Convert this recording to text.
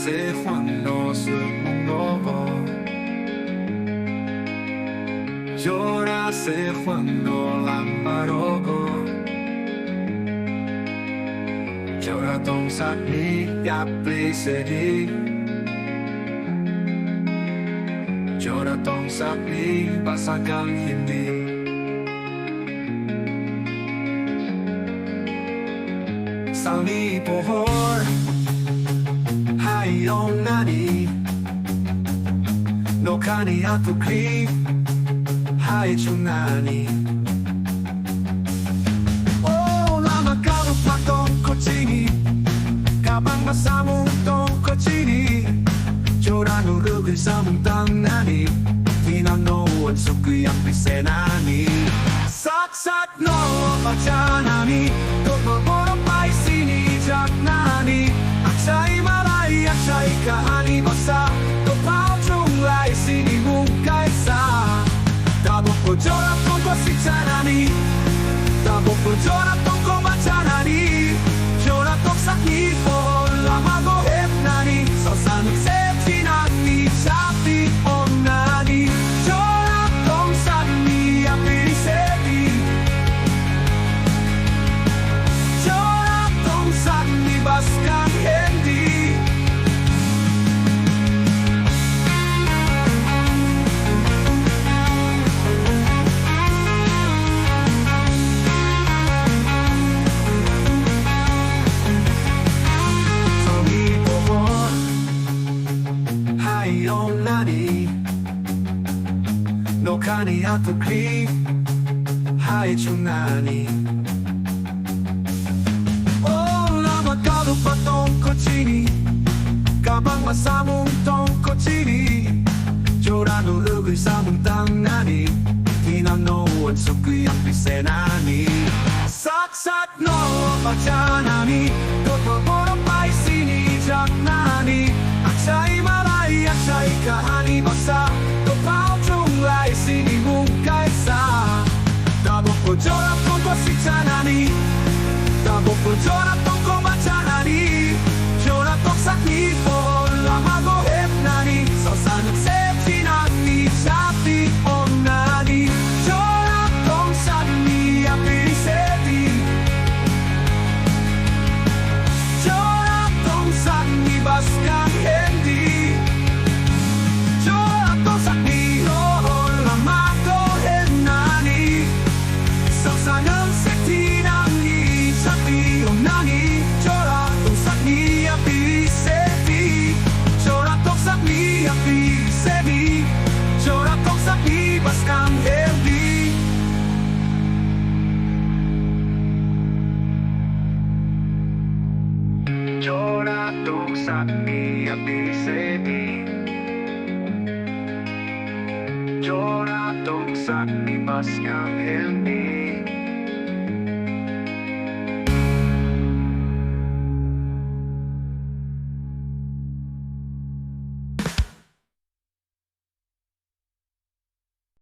sé cuando se mudó. Yo sé cuando la marocó. Yo don't sakni ya please di. Yo don't sakni basagang hindi. Sali pohor hayong nani no kani ato cliff hay chunani oh lama karo patong kochini kabang masamong tong kochini jorano rugul samong tang nani tinanoan sukuyang pisenani sat no machanani totoo pai sini jaknani achai malai achai kahani masa to pao chung lai sini mungkai sa Dabok ko jora tongko si chanani Dabok ko jora tongko machanani Jora tong sakni po lamago hep nani So sanuk sep chinani chapi om nani Jora tong sakni apiri sepi Jora tong sakni baskan hendi No kani ato cliff hay chunani Oh lama kalu patong kochini Kabang masamong tong kochini Jorano ugui samong tang nani Tinanoan sukuyang pisenani Sat no machanani Totoo pai sini jaknani Achai malai achai kahani masa Topao chung lai sini mungkai sa Dabok ko jora tongko si chanani Dabok ko jora tongko machanani Jora tong sakni po lamago hep nani So sanuk sep chinani chapi om nani Jora tong sakni apiri sepi Jora tong sakni baskan hendi Jora tong sakni oh lamago hep nani So sanuk sep chinani chapi om nani Jora tong sakni apiri sepi Jora tong sakni apiri sepi Jora tong sakni baskan hendi Jora tong sakni apiri sepi Jora tong sakni baskan hendi